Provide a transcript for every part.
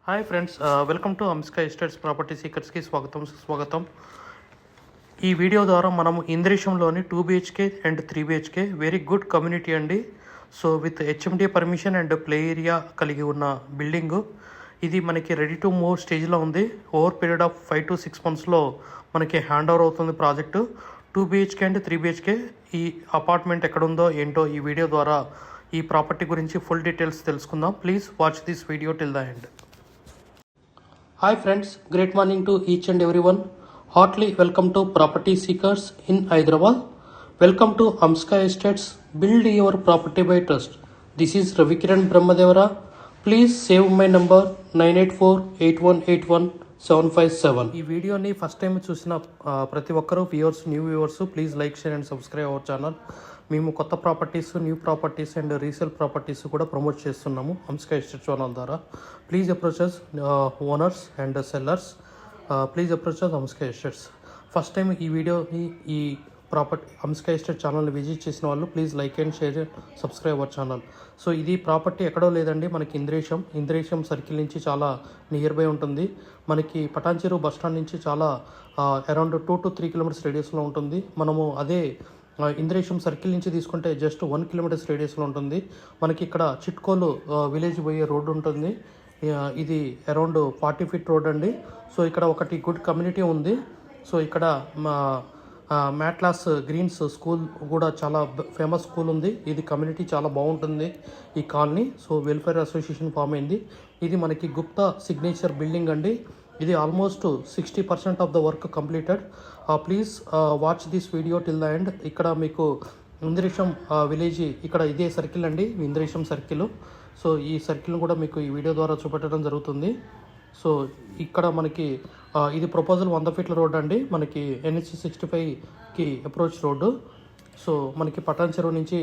Hi friends, welcome to Hamsika estates property సీకర్స్కి స్వాగతం. ఈ వీడియో ద్వారా మనము ఇంద్రేషంలోని 2BHK and 3BHK very good community అండి. So with HMDA permission and play area కలిగి ఉన్న బిల్డింగు. ఇది మనకి రెడీ టు మూవ్ స్టేజ్లో ఉంది. ఓవర్ పీరియడ్ ఆఫ్ 5 to 6 monthsలో మనకి హ్యాండ్ ఓవర్ అవుతుంది ప్రాజెక్టు. 2BHK and 3BHK. ఈ అపార్ట్మెంట్ ఎక్కడుందో ఏంటో ఈ వీడియో ద్వారా ఈ ప్రాపర్టీ గురించి ఫుల్ డీటెయిల్స్ తెలుసుకుందాం. Please watch this video till the end. Hi friends, great morning to each and everyone. Heartily welcome to Property Seekers in Hyderabad. Welcome to Hamsika Estates, build your property by trust. This is Ravikiran Brahmadevara. Please save my number 9848181757. ఈ వీడియోని first time చూసిన ప్రతి ఒక్కరూ new viewers please like, share and subscribe our channel. మేము కొత్త properties, new properties and resale properties కూడా promote చేస్తున్నాము Hamsika estate channel ద్వారా. Please approach us owners and sellers. Please approach us Hamsika estates. First time ఈ వీడియోని ఈ ప్రాపర్టీ హంసికా ఎస్టేట్ ఛానల్ని visit చేసిన వాళ్ళు please like and share subscribe our channel. So ఇది ప్రాపర్టీ ఎక్కడో లేదండి, మనకి ఇంద్రేషం సర్కిల్ నుంచి చాలా నియర్ బై ఉంటుంది. మనకి పటాన్చెరు బస్ స్టాండ్ నుంచి చాలా అరౌండ్ 2 to 3 kilometers రేడియస్లో ఉంటుంది. మనము అదే ఇంద్రేషం సర్కిల్ నుంచి తీసుకుంటే జస్ట్ 1 kilometers రేడియస్లో ఉంటుంది. మనకి ఇక్కడ చిట్కోలు విలేజ్ పోయే రోడ్డు ఉంటుంది. ఇది అరౌండ్ 40 feet రోడ్ అండి. సో ఇక్కడ ఒకటి గుడ్ కమ్యూనిటీ ఉంది. సో ఇక్కడ మ్యాట్లాస్ గ్రీన్స్ స్కూల్ కూడా చాలా ఫేమస్ స్కూల్ ఉంది. ఇది కమ్యూనిటీ చాలా బాగుంటుంది ఈ colony. So welfare association form అయింది. ఇది మనకి గుప్తా సిగ్నేచర్ బిల్డింగ్ అండి. ఇది almost 60% of the work completed. Please watch this video till the end. ఇక్కడ మీకు ఇంద్రేషం విలేజ్, ఇక్కడ ఇదే సర్కిల్ అండి, ఇంద్రేషం సర్కిల్. సో ఈ సర్కిల్ కూడా మీకు ఈ వీడియో ద్వారా చూపెట్టడం జరుగుతుంది. సో ఇక్కడ మనకి ఇది ప్రపోజల్ 100 feet రోడ్ అండి, మనకి NH 65కి అప్రోచ్ రోడ్డు. సో మనకి పటాన్చెరువు నుంచి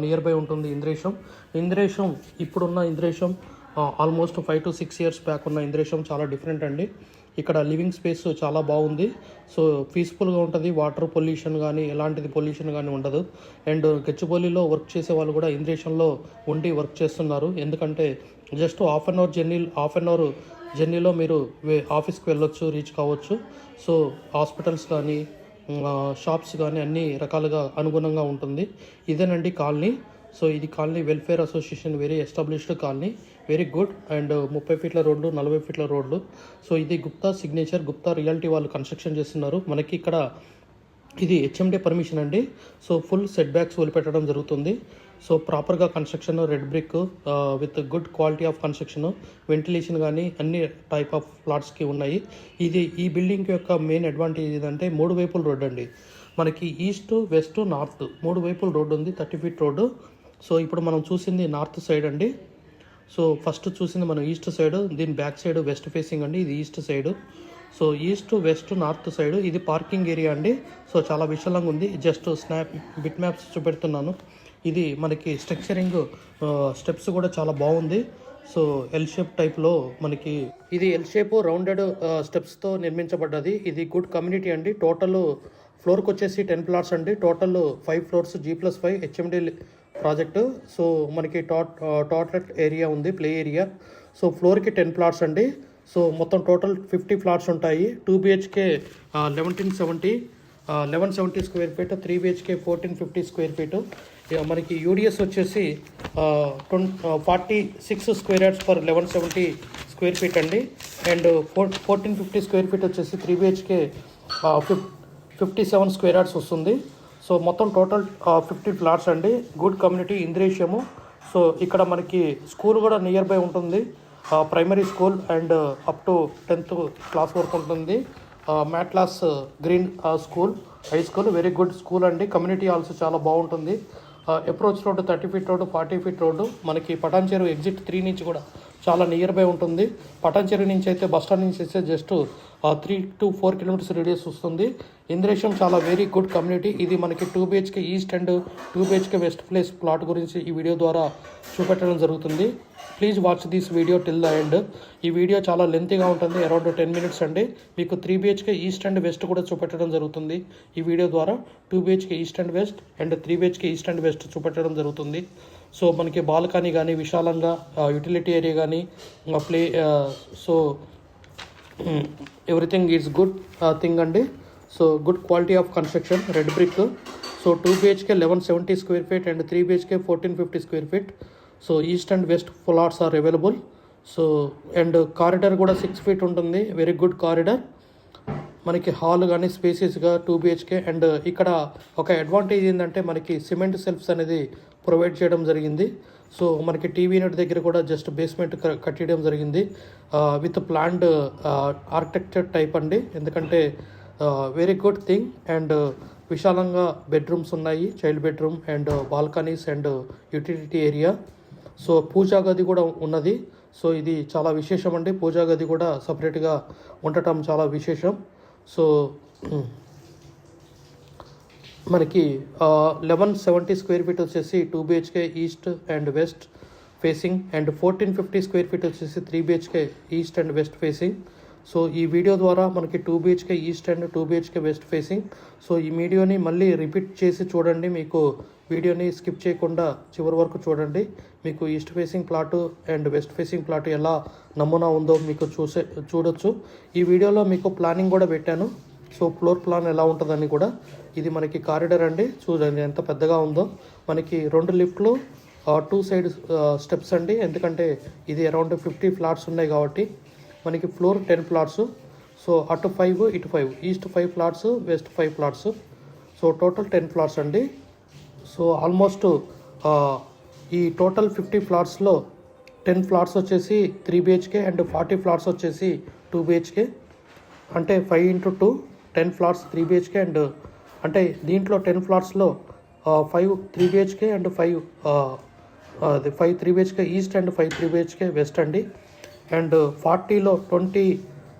నియర్ బై ఉంటుంది ఇంద్రేషం. ఇప్పుడున్న ఇంద్రేషం ఆల్మోస్ట్ 5 to 6 years బ్యాక్ ఉన్న ఇంద్రేషం చాలా డిఫరెంట్ అండి. ఇక్కడ లివింగ్ స్పేస్ చాలా బాగుంది. సో పీస్ఫుల్గా ఉంటుంది. వాటర్ పొల్యూషన్ కానీ ఎలాంటిది పొల్యూషన్ కానీ ఉండదు. అండ్ గచ్చిబౌలిలో వర్క్ చేసే వాళ్ళు కూడా ఇంద్రేషంలో ఉండి వర్క్ చేస్తున్నారు. ఎందుకంటే జస్ట్ హాఫ్ అన్ అవర్ జర్నీలో మీరు ఆఫీస్కి వెళ్ళొచ్చు, రీచ్ కావచ్చు. సో హాస్పిటల్స్ కానీ షాప్స్ కానీ అన్ని రకాలుగా అనుగుణంగా ఉంటుంది. ఇదేనండి కాలనీ. సో ఇది colony welfare association, very established colony, very good. And 30 feet రోడ్లు, 40 feet రోడ్లు. సో ఇది గుప్తా సిగ్నేచర్, గుప్తా రియాలిటీ వాళ్ళు కన్స్ట్రక్షన్ చేస్తున్నారు. మనకి ఇక్కడ ఇది HMDA పర్మిషన్ అండి. సో ఫుల్ సెట్ బ్యాక్స్ వదిలిపెట్టడం జరుగుతుంది. సో ప్రాపర్గా construction, red brick with good quality of construction, ventilation కానీ అన్ని టైప్ ఆఫ్ ప్లాట్స్కి ఉన్నాయి. ఈ బిల్డింగ్ యొక్క మెయిన్ అడ్వాంటేజ్ ఏంటంటే 3 వైపుల రోడ్ అండి. మనకి ఈస్ట్, వెస్ట్, నార్త్ 3 వైపుల రోడ్డు ఉంది, 30 feet రోడ్డు. సో ఇప్పుడు మనం చూసింది నార్త్ సైడ్ అండి. సో ఫస్ట్ చూసింది మనం ఈస్ట్ సైడ్, దీని బ్యాక్ సైడ్ వెస్ట్ ఫేసింగ్ అండి, ఇది east side. So east, west, north side ఇది పార్కింగ్ ఏరియా అండి. సో చాలా విశాలంగా ఉంది. జస్ట్ బిట్ మ్యాప్స్ చూపెడుతున్నాను. ఇది మనకి స్ట్రక్చరింగ్ స్టెప్స్ కూడా చాలా బాగుంది. సో ఎల్ షేప్ టైప్లో మనకి ఇది ఎల్ షేప్ రౌండెడ్ స్టెప్స్తో నిర్మించబడ్డది. ఇది గుడ్ కమ్యూనిటీ అండి. టోటల్ ఫ్లోర్కి వచ్చేసి 10 plots అండి. Total 5 floors G+5 HMDA project. So మనకి టాయిలెట్ ఏరియా ఉంది, ప్లే ఏరియా. సో ఫ్లోర్కి 10 plots అండి. సో మొత్తం టోటల్ 50 plots ఉంటాయి. 2BHK 1170 square feet, 3BHK 1450 square feet. మనకి UDS వచ్చేసి 46 square yards per 1170 square feet అండి. అండ్ 1450 square feet వచ్చేసి 3BHK 57 square yards వస్తుంది. సో మొత్తం టోటల్ 50 plots అండి. గుడ్ కమ్యూనిటీ ఇంద్రేషము. సో ఇక్కడ మనకి స్కూల్ కూడా నియర్ బై ఉంటుంది, primary school and up to 10th class వరకు ఉంటుంది. మ్యాట్లాస్ green school, high school, very good school అండి. కమ్యూనిటీ ఆల్సో చాలా బాగుంటుంది. Approach road 30 feet road, 40 feet road. మనకి పటాన్చెరు ఎగ్జిట్ 3 నుంచి కూడా చాలా నియర్ బై ఉంటుంది. పటాన్చెరు నుంచి అయితే బస్ స్టాండ్ నుంచి అయితే జస్ట్ 3 to 4 kilometers రేడియస్ వస్తుంది. ఇంద్రేషం చాలా వెరీ గుడ్ కమ్యూనిటీ. ఇది మనకి 2BHK east and 2BHK west place plot గురించి ఈ వీడియో ద్వారా చూపెట్టడం జరుగుతుంది. Please watch this video till the end. ఈ వీడియో చాలా లెంతీగా ఉంటుంది, అరౌండ్ 10 minutes అండి. మీకు 3BHK ఈస్ట్ అండ్ వెస్ట్ కూడా చూపెట్టడం జరుగుతుంది ఈ వీడియో ద్వారా. 2BHK east and west and 3BHK east and west చూపెట్టడం జరుగుతుంది. సో మనకి బాల్కనీ కానీ విశాలంగా యూటిలిటీ ఏరియా కానీ play so everything is good thing అండి. So good quality of construction, red brick. So 2BHK 1170 square feet and 3BHK 1450 square feet. So east and west flats are available. So and corridor కూడా 6 feet ఉంటుంది, very good corridor. మనకి hall కానీ స్పేసెస్గా 2BHK. And ఇక్కడ ఒక advantage ఏంటంటే మనకి cement shelves అనేది ప్రొవైడ్ చేయడం జరిగింది. సో మనకి టీవీ యూనిట్ దగ్గర కూడా జస్ట్ బేస్మెంట్ కట్టడం జరిగింది విత్ ప్లాన్డ్ ఆర్కిటెక్చర్ టైప్ అండి. ఎందుకంటే వెరీ గుడ్ థింగ్. అండ్ విశాలంగా బెడ్రూమ్స్ ఉన్నాయి, child bedroom and balconies and utility area. So puja గది కూడా ఉన్నది. సో ఇది చాలా విశేషం అండి, పూజా గది కూడా సపరేట్గా ఉండటం చాలా విశేషం. సో మనకి 1170 square feet వచ్చేసి 2BHK east and west facing and 1450 square feet వచ్చేసి 3BHK east and west facing. So ఈ వీడియో ద్వారా మనకి 2BHK east and 2BHK west facing. So ఈ వీడియోని మళ్ళీ రిపీట్ చేసి చూడండి, మీకు వీడియోని స్కిప్ చేయకుండా చివరి వరకు చూడండి. మీకు east facing plot and west facing plot ఎలా నమూనా ఉందో మీకు చూడొచ్చు. ఈ వీడియోలో మీకు ప్లానింగ్ కూడా పెట్టాను. సో ఫ్లోర్ ప్లాన్ ఎలా ఉంటుందని కూడా. ఇది మనకి కారిడార్ అండి, చూడండి ఎంత పెద్దగా ఉందో. మనకి 2 లిఫ్ట్లు, 2 సైడ్ స్టెప్స్ అండి. ఎందుకంటే ఇది అరౌండ్ 50 ఫ్లాట్స్ ఉన్నాయి కాబట్టి మనకి ఫ్లోర్ 10 ఫ్లాట్స్. సో అటు 5 ఇటు 5, east 5 flats, west 5 flats. So total 10 flats అండి. సో ఆల్మోస్ట్ ఈ టోటల్ 50 ఫ్లాట్స్లో 10 ఫ్లాట్స్ వచ్చేసి 3BHK అండ్ 40 ఫ్లాట్స్ వచ్చేసి 2BHK. అంటే 5 into 2 10 ఫ్లాట్స్ 3BHK. అండ్ అంటే దీంట్లో 10 ఫ్లాట్స్లో 5 3BHK and 5 3BHK east and 5 3BHK వెస్ట్ అండి. అండ్ 40లో 20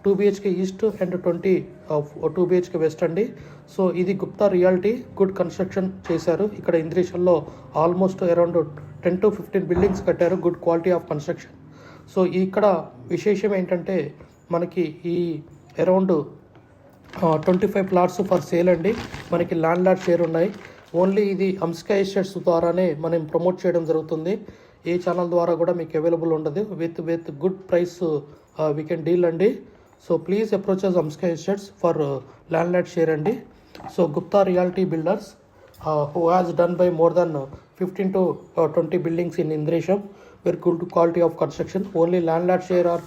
2BHK ఈస్ట్ అండ్ 20 2BHK వెస్ట్ అండి. సో ఇది గుప్తా రియాలిటీ గుడ్ కన్స్ట్రక్షన్ చేశారు. ఇక్కడ ఇంద్రేషంలో ఆల్మోస్ట్ అరౌండ్ 10 to 15 బిల్డింగ్స్ కట్టారు, good quality of construction. So ఇక్కడ విశేషం ఏంటంటే మనకి ఈ అరౌండ్ 25 ప్లాట్స్ ఫర్ సేల్ అండి. మనకి ల్యాండ్ లాట్ షేర్ ఉన్నాయి. ఓన్లీ ఇది హంసికా ఎస్టేట్స్ ద్వారానే మనం ప్రమోట్ చేయడం జరుగుతుంది. ఏ ఛానల్ ద్వారా కూడా మీకు అవైలబుల్ ఉండదు. With good price we can deal అండి. So please approach us Hamsika estates for land lot share అండి. So Gupta realty builders who has done by more than 15 to 20 buildings in Indresham, very good quality of construction. Only land lot share are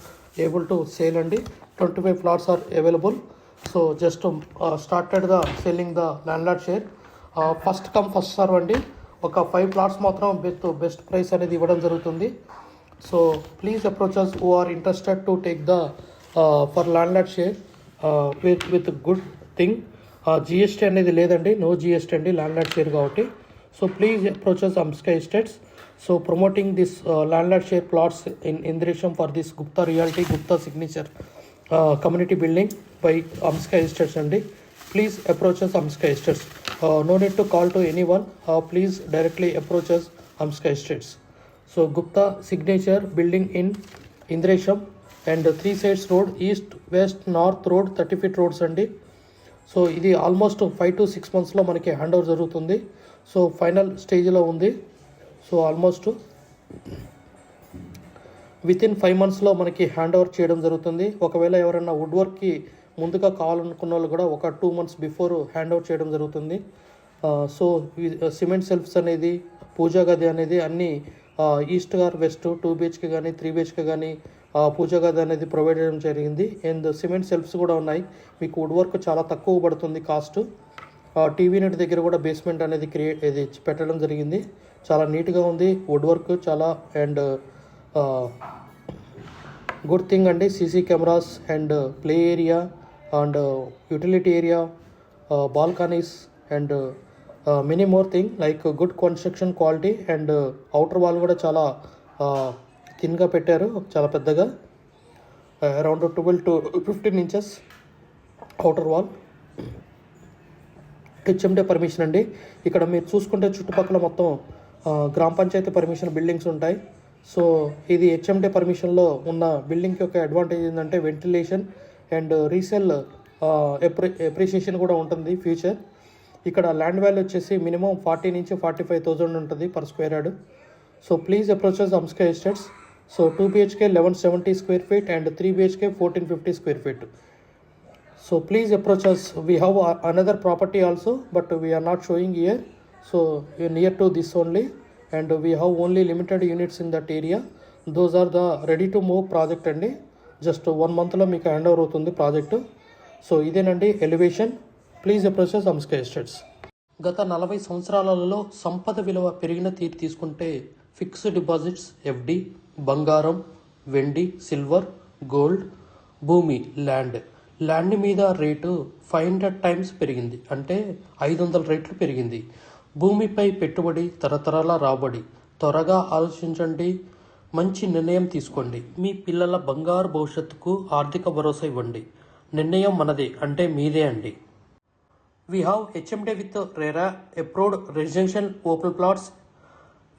able to sell and 25 plots are available. So just started the selling the land lot share. First come first serve అండి. ఒక 5 plots మాత్రం with best price అనేది ఇవ్వడం జరుగుతుంది. So please approach us who are interested to take the for land lot share with good thing. GST అనేది లేదండి, no GST అండి land lot share కాబట్టి. So please approaches Hamsika estates. So promoting this land lot share plots in Indresham for this Gupta realty Gupta signature community building by Hamsika estates అండి. Please approaches Hamsika estates. No need to call to anyone, please directly approaches Hamsika estates. So Gupta signature building in Indresham and 3 sides road, east west north road, 30 feet roads అండి. So ఇది almost 5 to 6 monthsలో మనకి hand over జరుగుతుంది. So final స్టేజ్లో ఉంది. So almost within 5 monthsలో మనకి hand over చేయడం జరుగుతుంది. ఒకవేళ ఎవరైనా వుడ్ వర్క్కి ముందుగా కావాలనుకున్న వాళ్ళు కూడా ఒక 2 months బిఫోర్ హ్యాండ్ ఓవర్ చేయడం జరుగుతుంది. సో సిమెంట్ సెల్ఫ్స్ అనేది, పూజా గది అనేది అన్నీ ఈస్ట్ ఆర్ వెస్ట్ 2BHK కానీ 3BHK కానీ పూజా గది అనేది ప్రొవైడ్ చేయడం జరిగింది. అండ్ సిమెంట్ సెల్ఫ్స్ కూడా ఉన్నాయి. మీకు వుడ్ వర్క్ చాలా తక్కువ పడుతుంది కాస్ట్. టీవీ యూనిట్ దగ్గర కూడా బేస్మెంట్ అనేది ఇది పెట్టడం జరిగింది. చాలా నీట్గా ఉంది వుడ్ వర్క్ చాలా. అండ్ గుడ్ థింగ్ అండి, CC cameras and play area and utility area, balconies and many more thing like good construction quality. And outer wall కూడా చాలా థిన్గా పెట్టారు, చాలా పెద్దగా, around 12 to 15 inches outer wall. HMDA permission అండి. ఇక్కడ మీరు చూసుకుంటే చుట్టుపక్కల మొత్తం గ్రామ పంచాయతీ పర్మిషన్ బిల్డింగ్స్ ఉంటాయి. సో ఇది HMDA పర్మిషన్లో ఉన్న బిల్డింగ్కి ఒక అడ్వాంటేజ్ ఏంటంటే వెంటిలేషన్ అండ్ రీసేల్ ఎప్రిషియేషన్ కూడా ఉంటుంది ఫ్యూచర్. ఇక్కడ ల్యాండ్ వాల్యూ వచ్చేసి మినిమం 40 నుంచి 45,000 ఉంటుంది per square yard. So please approach us Hamsika Estates. So 2BHK 1170 square feet and 3BHK 1450 square feet. So please approach us. We have another property also, but we are not showing here. So you're near to this only, and we have only limited units in that area. Those are the ready to move project అండి. Just 1 monthలో మీకు hand over అవుతుంది project. So ఇదేనండి elevation. Please approach us Hamsika Estates. గత 40 సంవత్సరాలలో సంపద విలువ పెరిగిన తీరు తీసుకుంటే ఫిక్స్డ్ డిపాజిట్స్ ఎఫ్డి, బంగారం, వెండి, సిల్వర్, గోల్డ్, భూమి, ల్యాండ్ మీద రేటు 500 టైమ్స్ పెరిగింది, అంటే 500 రెట్లు పెరిగింది. భూమిపై పెట్టుబడి తరతరాల రాబడి. త్వరగా ఆలోచించండి, మంచి నిర్ణయం తీసుకోండి. మీ పిల్లల బంగారు భవిష్యత్తుకు ఆర్థిక భరోసా ఇవ్వండి. నిర్ణయం మనదే, అంటే మీదే అండి. We have HMDA with RERA approved residential open plots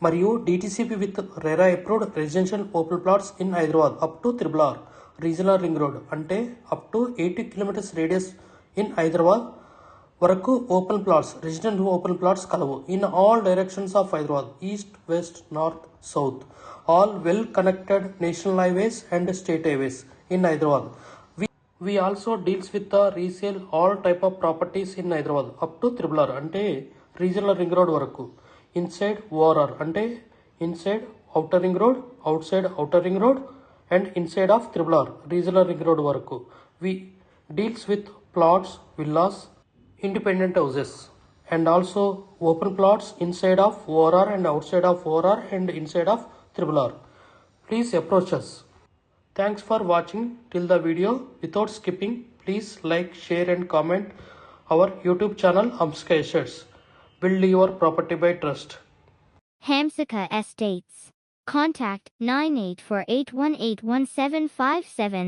మరియు DTCP with RERA approved residential open plots in Hyderabad up to RRR regional ring road, అంటే up to 80 kilometres radius in Hyderabad వరకు open plots, resident open plots కలవు in all directions of Hyderabad, east, west, north, south, all well connected national highways and state highways in Hyderabad. We also deals with the resale all type of properties in Hyderabad up to RRR, అంటే regional ring road వరకు. Inside ORR, అంటే inside outer ring road, outside outer ring road and inside of RRR regional ring road వరకు. We deals with plots, villas, independent houses and also open plots inside of ORR and outside of ORR and inside of RRR. Please approach us. Thanks for watching till the video. Without skipping, please like, share and comment our YouTube channel Hamsika Estates. Build your property by trust. Hamsika Estates. Contact 9848181757.